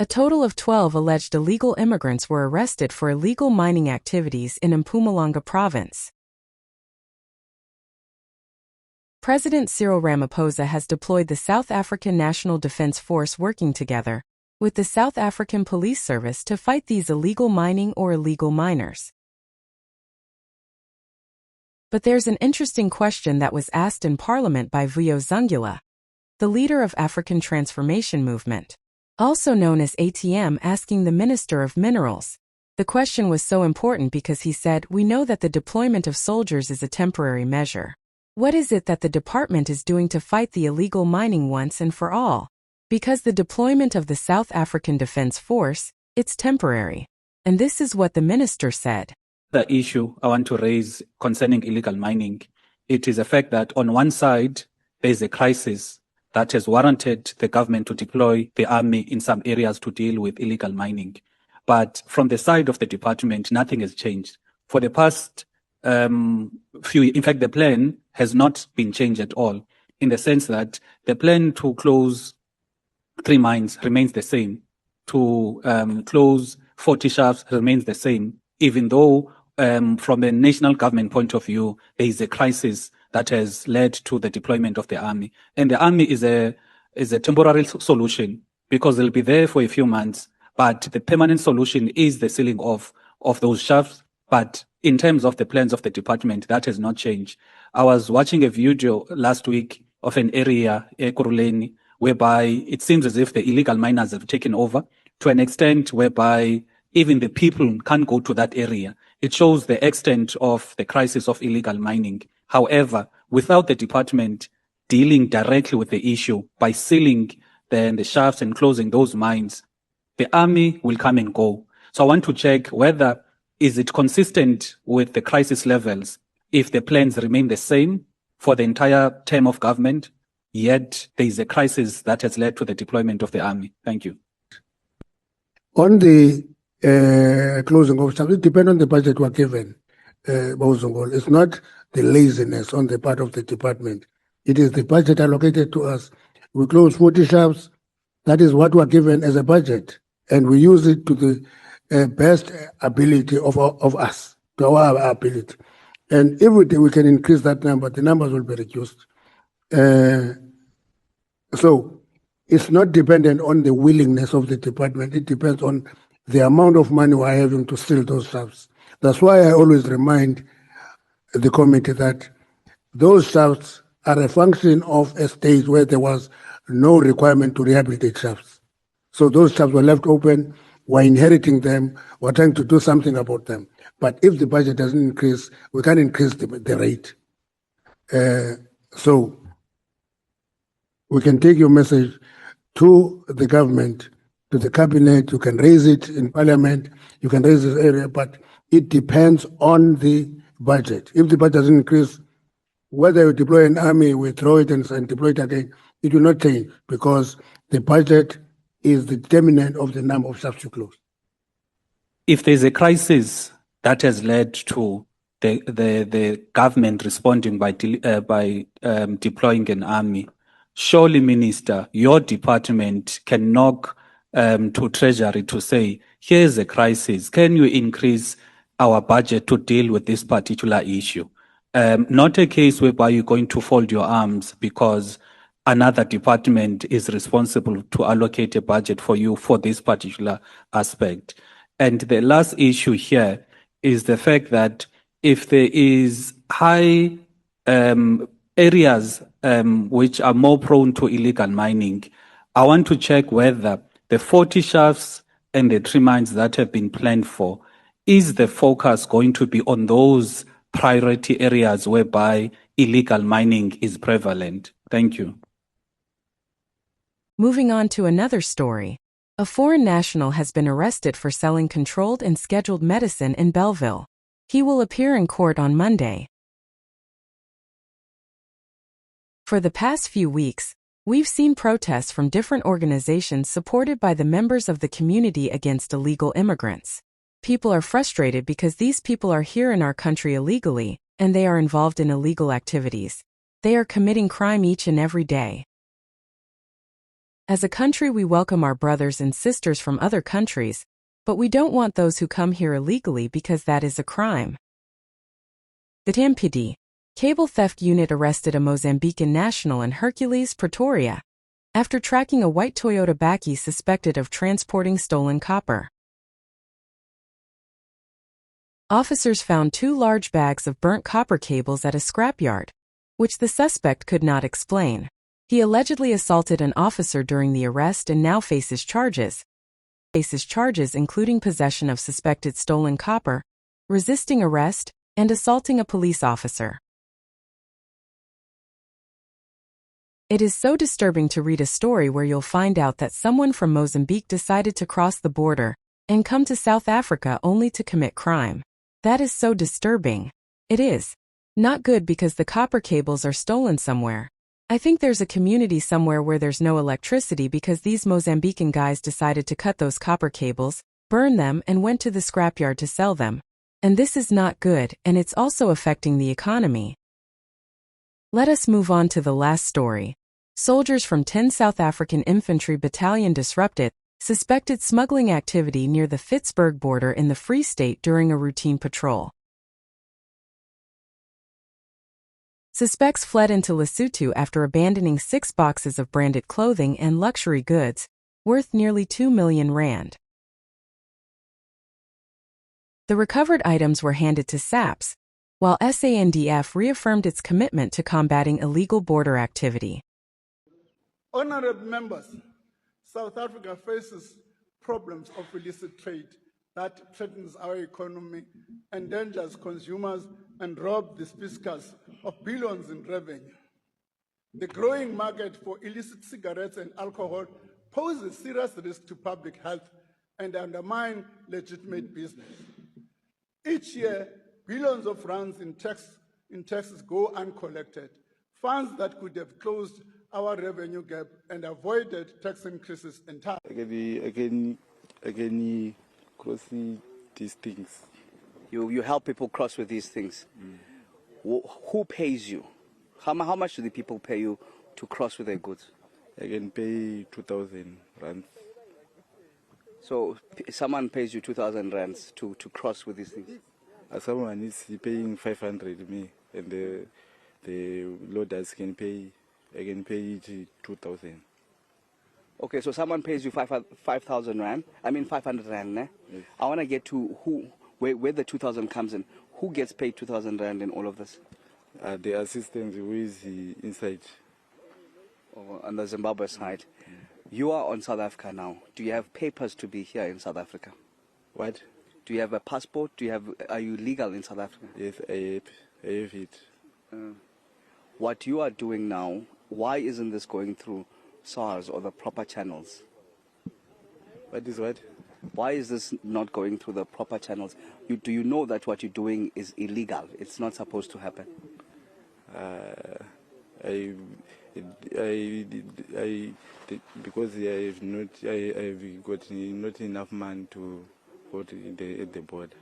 A total of 12 alleged illegal immigrants were arrested for illegal mining activities in Mpumalanga province. President Cyril Ramaphosa has deployed the South African National Defence Force working together with the South African Police Service to fight these illegal mining or illegal miners. But there's an interesting question that was asked in Parliament by Vuyo Zungula, the leader of African Transformation Movement, also known as ATM, asking the Minister of Minerals. The question was so important because he said, "We know that the deployment of soldiers is a temporary measure. What is it that the department is doing to fight the illegal mining once and for all? Because the deployment of the South African Defence Force, it's temporary." And this is what the minister said. The issue I want to raise concerning illegal mining, it is a fact that on one side, there is a crisis that has warranted the government to deploy the army in some areas to deal with illegal mining. But from the side of the department, nothing has changed. For the past in fact, the plan has not been changed at all, in the sense that the plan to close 3 mines remains the same, to close 40 shafts remains the same, even though from a national government point of view, there is a crisis that has led to the deployment of the army. And the army is a temporary solution because they'll be there for a few months, but the permanent solution is the sealing of those shafts. But in terms of the plans of the department, that has not changed. I was watching a video last week of an area, Ekurhuleni, whereby it seems as if the illegal miners have taken over to an extent whereby even the people can't go to that area. It shows the extent of the crisis of illegal mining. However, without the department dealing directly with the issue by sealing the shafts and closing those mines, the army will come and go. So I want to check whether is it consistent with the crisis levels if the plans remain the same for the entire term of government, yet there is a crisis that has led to the deployment of the army. Thank you. On the closing of shafts, it depends on the budget we're given. It's not the laziness on the part of the department. It is the budget allocated to us. We close 40 shafts. That is what we're given as a budget. And we use it to the best ability of us, to our ability. And if we can increase that number, the numbers will be reduced. So it's not dependent on the willingness of the department. It depends on the amount of money we're having to seal those shafts. That's why I always remind the committee that those shafts are a function of a stage where there was no requirement to rehabilitate shafts. So those shafts were left open, we're inheriting them, we're trying to do something about them. But if the budget doesn't increase, we can't increase the rate. So we can take your message to the government, to the cabinet, you can raise it in parliament, you can raise this area, but it depends on the budget. If the budget doesn't increase, whether you deploy an army, withdraw it and deploy it again, it will not change because the budget is the determinant of the number of shafts you close. If there's a crisis that has led to the government responding by deploying an army, surely, Minister, your department can knock to Treasury to say, here's a crisis. Can you increase our budget to deal with this particular issue? Not a case whereby you're going to fold your arms because another department is responsible to allocate a budget for you for this particular aspect. And the last issue here is the fact that if there is high areas which are more prone to illegal mining, I want to check whether the 40 shafts and the 3 mines that have been planned for, is the focus going to be on those priority areas whereby illegal mining is prevalent? Thank you. Moving on to another story. A foreign national has been arrested for selling controlled and scheduled medicine in Belleville. He will appear in court on Monday. For the past few weeks, we've seen protests from different organizations supported by the members of the community against illegal immigrants. People are frustrated because these people are here in our country illegally, and they are involved in illegal activities. They are committing crime each and every day. As a country, we welcome our brothers and sisters from other countries, but we don't want those who come here illegally because that is a crime. The TMPD Cable Theft Unit arrested a Mozambican national in Hercules, Pretoria, after tracking a white Toyota Bakkie suspected of transporting stolen copper. Officers found 2 large bags of burnt copper cables at a scrapyard, which the suspect could not explain. He allegedly assaulted an officer during the arrest and now faces charges. Including possession of suspected stolen copper, resisting arrest, and assaulting a police officer. It is so disturbing to read a story where you'll find out that someone from Mozambique decided to cross the border and come to South Africa only to commit crime. That is so disturbing. It is not good because the copper cables are stolen somewhere. I think there's a community somewhere where there's no electricity because these Mozambican guys decided to cut those copper cables, burn them, and went to the scrapyard to sell them. And this is not good, and it's also affecting the economy. Let us move on to the last story. Soldiers from 10 South African Infantry Battalion disrupted suspected smuggling activity near the Fitzburg border in the Free State during a routine patrol. Suspects fled into Lesotho after abandoning 6 boxes of branded clothing and luxury goods, worth nearly 2 million rand. The recovered items were handed to SAPS, while SANDF reaffirmed its commitment to combating illegal border activity. Honorable members, South Africa faces problems of illicit trade that threatens our economy, endangers consumers, and robs the fiscus of billions in revenue. The growing market for illicit cigarettes and alcohol poses serious risk to public health and undermine legitimate business. Each year, billions of rands in taxes go uncollected, funds that could have closed our revenue gap and avoided tax increases entirely. Again, crossing these things. You help people cross with these things. Who pays you? How much do the people pay you to cross with their goods? I can pay 2,000 rands. So someone pays you 2,000 rands to cross with these things? Someone is paying 500 me, and the loaders can pay. I can pay it 2,000. Okay, so someone pays you 5,000 rand. I mean 500 rand. Ne? Yes. I want to get to where the 2,000 comes in. Who gets paid 2,000 rand in all of this? The assistant who is inside. On the Zimbabwe side. You are on South Africa now. Do you have papers to be here in South Africa? What? Do you have a passport? Are you legal in South Africa? Yes, I have it. What you are doing now, why isn't this going through SARS or the proper channels? What is what? Why is this not going through the proper channels? Do you know that what you're doing is illegal? It's not supposed to happen. Because I have got not enough money to go to at the border.